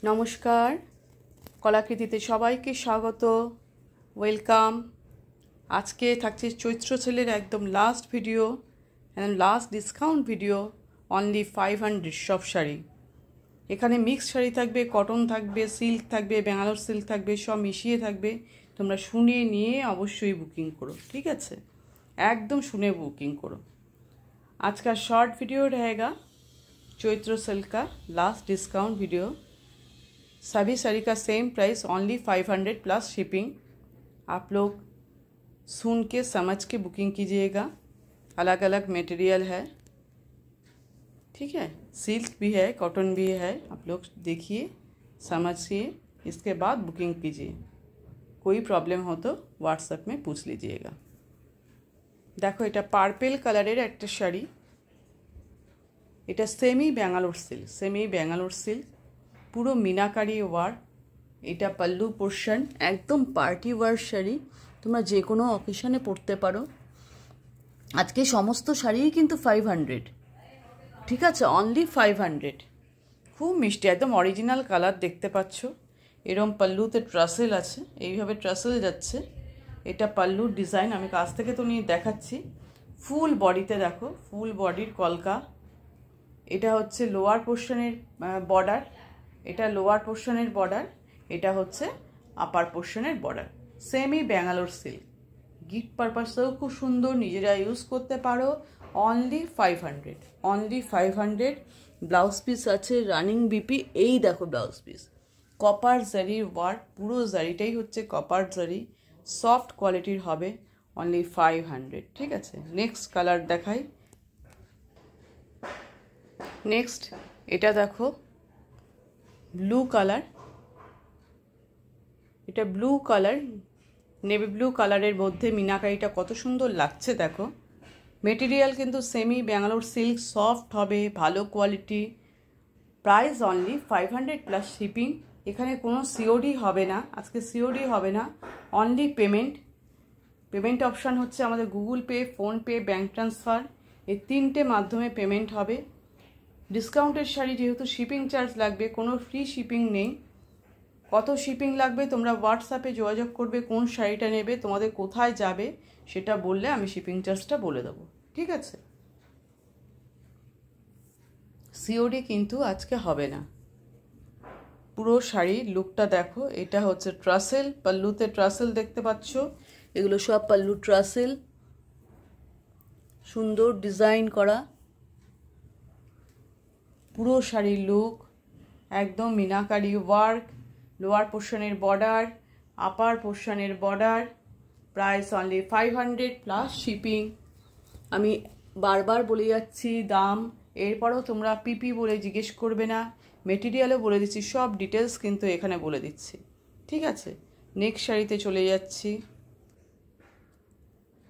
নমস্কার, কলাকৃতিতে সবাইকে স্বাগত, ওয়েলকাম। আজকে থাকছে চৈত্র সেলের একদম last video, last discount video, only 500 সব শাড়ি। এখানে মিক্স শাড়ি থাকবে, কটন থাকবে, সিল্ক থাকবে, ব্যাঙ্গালোর সিল্ক থাকবে, সব মিশিয়ে থাকবে। তোমরা শুনে নিয়ে অবশ্যই বুকিং করো, ঠিক আছে? একদম শুনে বুকিং করো। आज का शॉर्ट वीडियो रहेगा चैत्र सेल का लास्ट डिस्काउंट वीडियो। सभी साड़ी का same price, only 500 plus shipping. आप लोग सुन के समझ के बुकिंग कीजिएगा। अलग अलग मटेरियल है, ठीक है? सिल्क भी है, कॉटन भी है। आप लोग देखिए, समझिए, इसके बाद बुकिंग कीजिए। कोई प्रॉब्लम हो तो व्हाट्सएप में पूछ लीजिएगा। देखो এটা পার্পল কালারের একটা শাড়ি, এটা সেমি ব্যাঙ্গালোর সিল্ক, পুরো মিনাকারি ওয়ার্ক। এটা পাল্লু পোর্শন, একদম পার্টি ওয়ার শাড়ি, তোমরা যে কোনো অকেশনে পরতে পারো। আজকে সমস্ত শাড়িই কিন্তু 500, ঠিক আছে? অনলি 500। খুব মিষ্টি, একদম অরিজিনাল কালার দেখতে পাচ্ছ। এরম পাল্লুতে ট্রাসেল আছে, এইভাবে ট্রাসেল যাচ্ছে। এটা পাল্লুর ডিজাইন, আমি কাছ থেকে তো নিয়ে দেখাচ্ছি। ফুল বডিতে দেখো, ফুল বডির কলকা। এটা হচ্ছে লোয়ার পোর্শনের বর্ডার, এটা লোয়ার পোর্শনের বর্ডার, এটা হচ্ছে আপার পোর্শনের border. Semi Bangalore silk, gift পারপাসেও খুব সুন্দর, নিজেরা ইউজ করতে পারো। অনলি 500। ব্লাউজ পিস আছে রানিং বিপি। এই দেখো ব্লাউজ পিস, কপার জারির ওয়ার্ক, পুরো জারিটাই হচ্ছে কপার জারি, সফট কোয়ালিটির হবে। অনলি 500, ঠিক আছে? নেক্সট কালার দেখাই। নেক্সট এটা দেখো, ব্লু কালার। এটা ব্লু কালার, নেভি ব্লু কালারের মধ্যে মিনাকারিটা কত সুন্দর লাগছে দেখো। মেটেরিয়াল কিন্তু সেমি ব্যাঙ্গালোর সিল্ক, সফট হবে, ভালো quality. Price only 500 plus shipping. এখানে কোনো সিওডি হবে না, আজকে সিওডি হবে না। অনলি পেমেন্ট অপশান হচ্ছে আমাদের Google Pay, PhonePe, bank transfer, এই তিনটে মাধ্যমে পেমেন্ট হবে। ডিসকাউন্টের শাড়ি যেহেতু শিপিং চার্জ লাগবে, কোনো ফ্রি শিপিং নেই। কত শিপিং লাগবে তোমরা হোয়াটসঅ্যাপে যোগাযোগ করবে, কোন শাড়িটা নেবে, তোমাদের কোথায় যাবে সেটা বললে আমি শিপিং চার্জটা বলে দেবো, ঠিক আছে? সিওডি কিন্তু আজকে হবে না। পুরো শাড়ির লুকটা দেখো। এটা হচ্ছে ট্রাসেল, পাল্লুতে ট্রাসেল দেখতে পাচ্ছ। এগুলো সব পাল্লু ট্রাসেল, সুন্দর ডিজাইন করা। পুরো শাড়ির লুক একদম মিনাকারি ওয়ার্ক। লোয়ার পোর্শনের বর্ডার, আপার পোর্শনের border. Price only 500 plus shipping. আমি বারবার বলে যাচ্ছি দাম, এরপরও তোমরা পিপি বলে জিজ্ঞেস করবে না। মেটেরিয়ালও বলে দিচ্ছি, সব ডিটেলস কিন্তু এখানে বলে দিচ্ছি, ঠিক আছে? নেক্সট শাড়িতে চলে যাচ্ছি।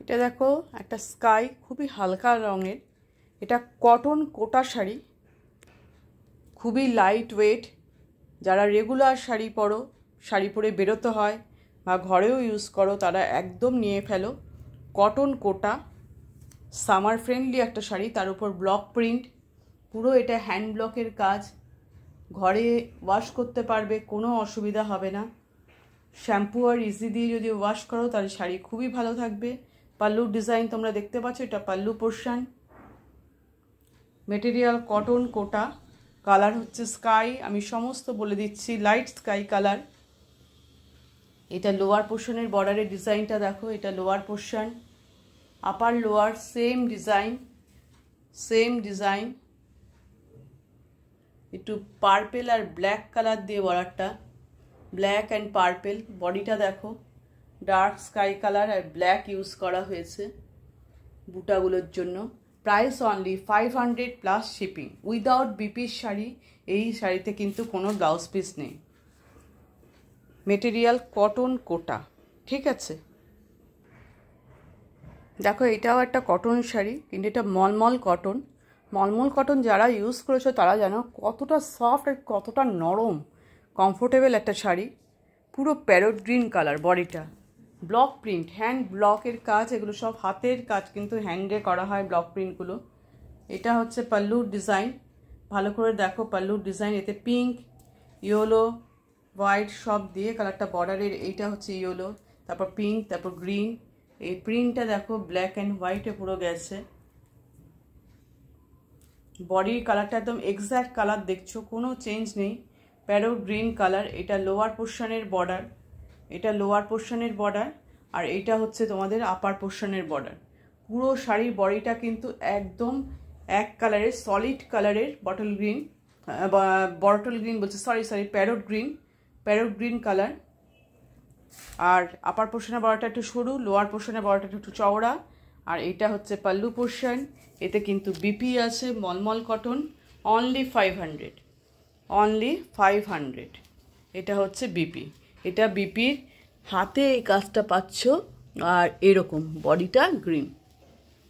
এটা দেখো, একটা স্কাই, খুবই হালকা রঙের। এটা কটন কোটা শাড়ি, খুবই লাইট ওয়েট। যারা রেগুলার শাড়ি পরে বেরোতে হয় বা ঘরেও ইউজ করো, তারা একদম নিয়ে ফেলো। কটন কোটা, সামার ফ্রেন্ডলি একটা শাড়ি, তার উপর ব্লক প্রিন্ট। পুরো এটা হ্যান্ড ব্লকের কাজ, ঘরে ওয়াশ করতে পারবে, কোনো অসুবিধা হবে না। শ্যাম্পু আর ইজি দিয়ে যদি ওয়াশ করো তাহলে শাড়ি খুবই ভালো থাকবে। পাল্লুর ডিজাইন তোমরা দেখতে পাচ্ছ, এটা pallu portion. Material cotton Kota, colour হচ্ছে স্কাই, আমি সমস্ত বলে দিচ্ছি, লাইট স্কাই কালার। এটা লোয়ার পোর্শনের বর্ডারের ডিজাইনটা দেখো, এটা lower portion, upper lower same design. একটু পার্পেল আর ব্ল্যাক কালার দিয়ে বর্ডারটা, ব্ল্যাক অ্যান্ড পার্পেল। বডিটা দেখো, ডার্ক স্কাই কালার আর ব্ল্যাক ইউজ করা হয়েছে বুটাগুলোর জন্য। Price only 500 plus shipping. Without বিপির শাড়ি, এই শাড়িতে কিন্তু কোনো ব্লাউজ পিস নেই। মেটেরিয়াল কটন কোটা, ঠিক আছে? দেখো, এটাও একটা কটন শাড়ি, কিন্তু এটা মলমল কটন। যারা ইউজ করেছো তারা জানো কতটা সফট আর কতটা নরম, কমফোর্টেবল একটা শাড়ি। পুরো প্যারট গ্রিন কালার বডিটা, ব্লক প্রিন্ট, হ্যান্ড ব্লকের কাজ। এগুলো সব হাতের কাজ, কিন্তু হ্যান্ডে করা হয় ব্লক প্রিন্টগুলো। এটা হচ্ছে পাল্লুর ডিজাইন, ভালো করে দেখো পাল্লুর ডিজাইন। এতে পিঙ্ক, ইয়েলো হোয়াইট সব দিয়ে কালারটা বর্ডারের। এইটা হচ্ছে ইয়েলো, তারপর পিঙ্ক, তারপর গ্রিন। এই প্রিন্টটা দেখো ব্ল্যাক অ্যান্ড হোয়াইটে পুরো গেছে। বডির কালারটা একদম এক্স্যাক্ট কালার দেখছো, কোনো চেঞ্জ নেই। Parrot green colour. এটা লোয়ার পোর্শনের বর্ডার, এটা লোয়ার পোর্শনের বর্ডার, আর এইটা হচ্ছে তোমাদের আপার পোর্শনের বর্ডার। পুরো শাড়ির বডিটা কিন্তু একদম এক কালারের, সলিড কালারের, বটল গ্রিন বলছে, সরি প্যারোট গ্রিন কালার। আর আপার পোর্শনের বর্ডারটা একটু সরু, লোয়ার পোর্শনের বর্ডারটা একটু চওড়া। আর এটা হচ্ছে পাল্লু পোর্শন। এতে কিন্তু বিপি আছে, মলমল কটন, অনলি 500। এটা হচ্ছে বিপি। এটা বিপির হাতে এই কাজটা পাচ্ছ, আর এরকম বডিটা গ্রিন।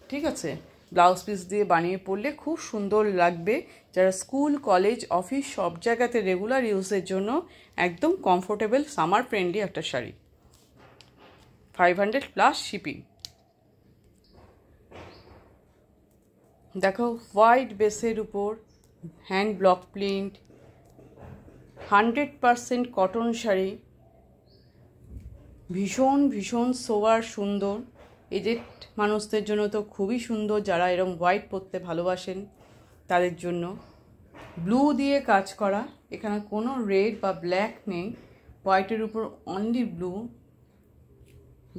ঠিক আছে, ব্লাউজ পিস দিয়ে বানিয়ে পরলে খুব সুন্দর লাগবে। যারা স্কুল, কলেজ, অফিস সব জায়গাতে রেগুলার ইউজের জন্য একদম কমফোর্টেবল, সামার ফ্রেন্ডলি একটা শাড়ি। 500 plus shipping. দেখো হোয়াইট বেসের উপর hand block print, 100% cotton sari, ভীষণ সোবার সুন্দর। এজেড মানুষদের জন্য তো খুবই সুন্দর, যারা এরকম হোয়াইট পরতে ভালোবাসেন তাদের জন্য। ব্লু দিয়ে কাজ করা, এখানে কোনো রেড বা ব্ল্যাক নেই, হোয়াইটের উপর অনলি ব্লু।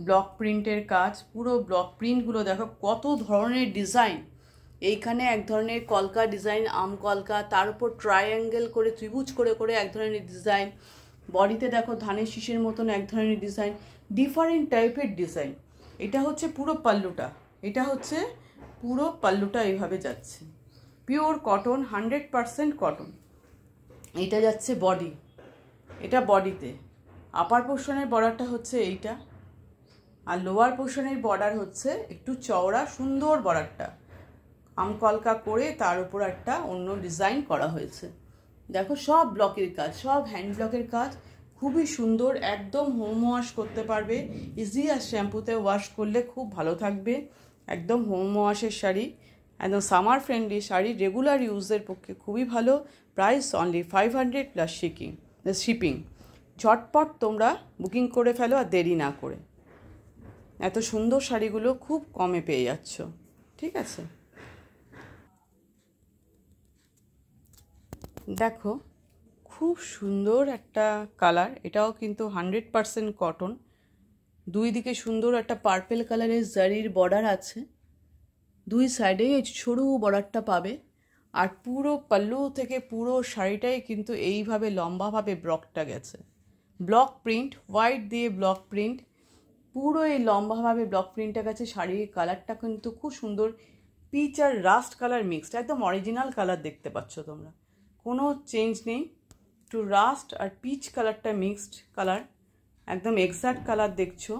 ব্লক প্রিন্টের কাজ, পুরো ব্লক প্রিন্টগুলো দেখো কত ধরনের ডিজাইন। এইখানে এক ধরনের কলকা ডিজাইন, আম কলকা, তার উপর ট্রায়াঙ্গেল করে ত্রিভুজ করে করে এক ধরনের ডিজাইন। বডিতে দেখো ধানের শীষের মতন এক ধরনের ডিজাইন, ডিফারেন্ট টাইপের ডিজাইন। এটা হচ্ছে পুরো পাল্লুটা, এইভাবে যাচ্ছে। Pure cotton, 100% cotton. এটা যাচ্ছে বডি, এটা বডিতে। আপার পোর্শনের বর্ডারটা হচ্ছে এইটা, আর লোয়ার পোর্শনের বর্ডার হচ্ছে একটু চওড়া, সুন্দর বর্ডারটা আমকলকা করে তার উপর একটা অন্য ডিজাইন করা হয়েছে। দেখো সব ব্লকের কাজ, সব হ্যান্ড ব্লকের কাজ, খুবই সুন্দর। একদম হোম ওয়াশ করতে পারবে ইজি, আর শ্যাম্পুতে ওয়াশ করলে খুব ভালো থাকবে। একদম হোম ওয়াশের শাড়ি, একদম সামার ফ্রেন্ডলি শাড়ি, রেগুলার ইউজের পক্ষে খুবই ভালো। Price only 500 plus shipping. ঝটপট তোমরা বুকিং করে ফেলো, আর দেরি না করে। এত সুন্দর শাড়িগুলো খুব কমে পেয়ে যাচ্ছ। ঠিক আছে, দেখো খুব সুন্দর একটা কালার। এটাও কিন্তু 100% কটন। দুই দিকে সুন্দর একটা পার্পেল কালারের জারির বর্ডার আছে, দুই সাইডে সরু বর্ডারটা পাবে। আর পুরো পাল্লু থেকে পুরো শাড়িটাই কিন্তু এইভাবে লম্বাভাবে ব্লকটা গেছে, ব্লক প্রিন্ট, হোয়াইট দিয়ে ব্লক প্রিন্ট, পুরো এই লম্বাভাবে ব্লক প্রিন্টটা গেছে। শাড়ির কালারটা কিন্তু খুব সুন্দর, পিচ আর রাস্ট কালার মিক্সড, একদম অরিজিনাল কালার দেখতে পাচ্ছ তোমরা, কোনো চেঞ্জ নেই। একটু রাস্ট আর পিচ কালারটা মিক্সড কালার, একদম এক্স্যাক্ট কালার দেখছো।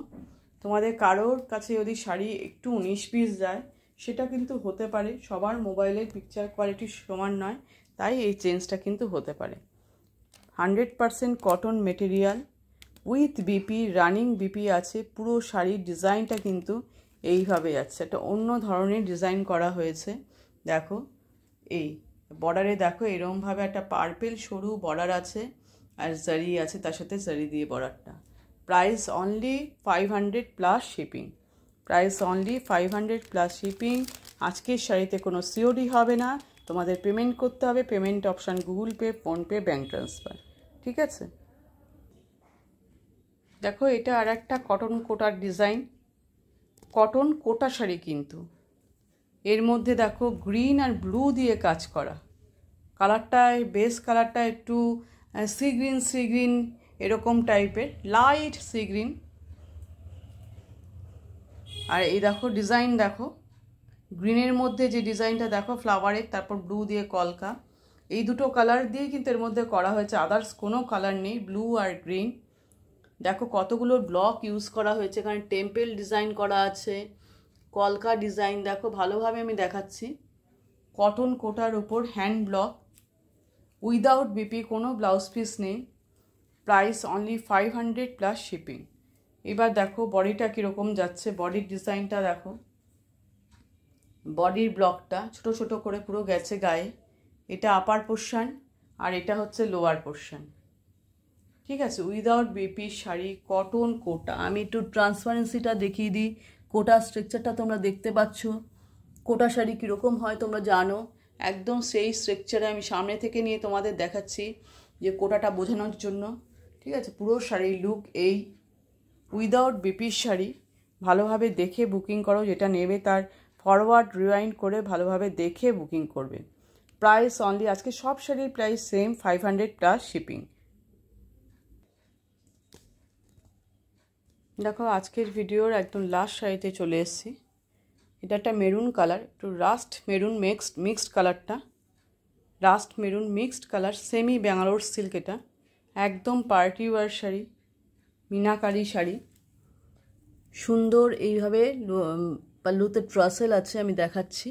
তোমাদের কারোর কাছে যদি শাড়ি একটু 19-20 যায়, সেটা কিন্তু হতে পারে, সবার মোবাইলের পিকচার কোয়ালিটি সমান নয়, তাই এই চেঞ্জটা কিন্তু হতে পারে। 100% cotton material with BP, running BP আছে। পুরো শাড়ির ডিজাইনটা কিন্তু এইভাবে যাচ্ছে, একটা অন্য ধরনের ডিজাইন করা হয়েছে। দেখো এই বর্ডারে দেখো এরকমভাবে একটা পার্পেল সরু বর্ডার আছে, আর জারি আছে তার সাথে, জারি দিয়ে বর্ডারটা। Price only 500 plus shipping. আজকের শাড়িতে কোনো সিওডি হবে না, তোমাদের পেমেন্ট করতে হবে। Payment option Google Pay, PhonePe, bank transfer. ঠিক আছে, দেখো এটা আর একটা কটন কোটার ডিজাইন, কটন কোটা শাড়ি কিন্তু। এর মধ্যে দেখো গ্রিন আর ব্লু দিয়ে কাজ করা। কালারটায় বেস কালারটা একটু সি গ্রিন এরকম টাইপের, লাইট সি গ্রিন। আর এই দেখো ডিজাইন, দেখো গ্রিনের মধ্যে যে ডিজাইনটা দেখো ফ্লাওয়ারের, তারপর ব্লু দিয়ে কলকা, এই দুটো কালার দিয়ে কিন্তু এর মধ্যে করা হয়েছে, আদার্স কোনো কালার নেই, ব্লু আর গ্রিন। দেখো কতগুলো ব্লক ইউজ করা হয়েছে, এখানে টেম্পল ডিজাইন করা আছে, কলকা ডিজাইন। দেখো ভালোভাবে আমি দেখাচ্ছি, কটন কোটার উপর হ্যান্ড ব্লক, উইদাউট বিপি, কোনো ব্লাউজ পিস নেই। Price only 500 plus shipping. এবার দেখো বডিটা কীরকম যাচ্ছে, বডির ডিজাইনটা দেখো, বডির ব্লকটা ছোট ছোট করে পুরো গেছে গায়ে। এটা আপার পোর্শন, আর এটা হচ্ছে লোয়ার পোর্শন। ঠিক আছে, উইদাউট বিপি শাড়ি, কটন কোটা। আমি একটু ট্রান্সপারেন্সিটা দেখিয়ে দিই। কোটা স্ট্রাকচারটা তোমরা দেখতে পাচ্ছ। কোটা শাড়ি কীরকম হয় তোমরা জানো, একদম সেই স্ট্রাকচারে আমি সামনে থেকে নিয়ে তোমাদের দেখাচ্ছি যে কোটাটা বোঝানোর জন্য। ঠিক আছে, পুরো শাড়ির লুক এই। উইদাউট বিপির শাড়ি ভালোভাবে দেখে বুকিং করো, যেটা নেবে তার ফরওয়ার্ড রিওয়াইন্ড করে ভালোভাবে দেখে বুকিং করবে। প্রাইস অনলি, আজকে সব শাড়ির প্রাইস সেম, 500 প্লাস শিপিং। দেখো আজকের ভিডিওর একদম লাস্ট শাড়িতে চলে এসেছি। এটা একটা মেরুন কালার, একটু রাস্ট মেরুন মিক্সড কালারটা, rust maroon mixed colour, semi Bangalore silk. এটা একদম পার্টি ওয়ার শাড়ি, মিনাকারি শাড়ি, সুন্দর এইভাবে পাল্লুতে ট্রাসেল আছে, আমি দেখাচ্ছি।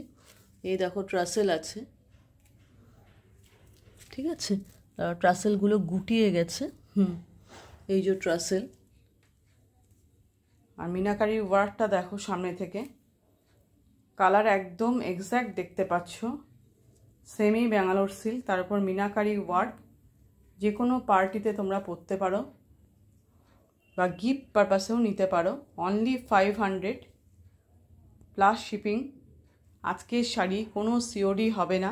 এই দেখো ট্রাসেল আছে, ঠিক আছে, ট্রাসেলগুলো গুটিয়ে গেছে। এই যে ট্রাসেল, আর মিনাকারি ওয়ার্কটা দেখো সামনে থেকে, কালার একদম এক্স্যাক্ট দেখতে পাচ্ছ, সেমি ব্যাঙ্গালোর সিল্ক, তার উপর মিনাকারি ওয়ার্ক। যে কোনো পার্টিতে তোমরা পরতে পারো বা গিফট পারপাসেও নিতে পারো। Only 500 plus shipping. আজকের শাড়ি কোনো সিওডি হবে না,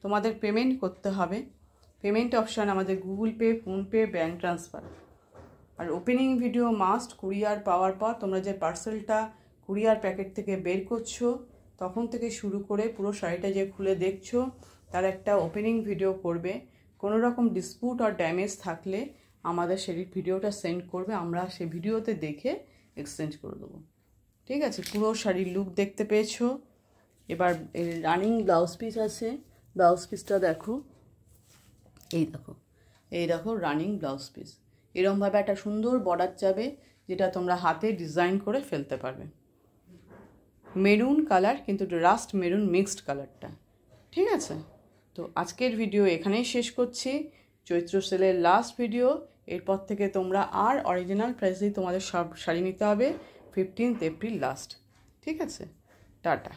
তোমাদের পেমেন্ট করতে হবে। পেমেন্ট অপশান আমাদের Google Pay, PhonePe, bank transfer. আর ওপেনিং ভিডিও মাস্ট। কুরিয়ার পাওয়ার পর তোমরা যে পার্সেলটা কুরিয়ার প্যাকেট থেকে বের করছো তখন থেকে শুরু করে পুরো শাড়িটা যে খুলে দেখছো তার একটা ওপেনিং ভিডিও করবে। কোনো রকম ডিসপুট আর ড্যামেজ থাকলে আমাদের সেই ভিডিওটা সেন্ড করবে, আমরা সেই ভিডিওতে দেখে এক্সচেঞ্জ করে দেবো। ঠিক আছে, পুরো শাড়ির লুক দেখতে পেয়েছো। এবার রানিং ব্লাউজ পিস আছে, ব্লাউজ পিসটা দেখো। এই দেখো রানিং ব্লাউজ পিস। এরমভাবে একটা সুন্দর বর্ডার যাবে, যেটা তোমরা হাতে ডিজাইন করে ফেলতে পারবে। মেরুন কালার, কিন্তু রাস্ট মেরুন মিক্সড কালারটা। ঠিক আছে, তো আজকের ভিডিও এখানেই শেষ করছি। চৈত্র সেলের লাস্ট ভিডিও। এরপর থেকে তোমরা আর অরিজিনাল প্রাইসেই তোমাদের সব শাড়ি নিতে হবে 15 এপ্রিল লাস্ট। ঠিক আছে, টাটা।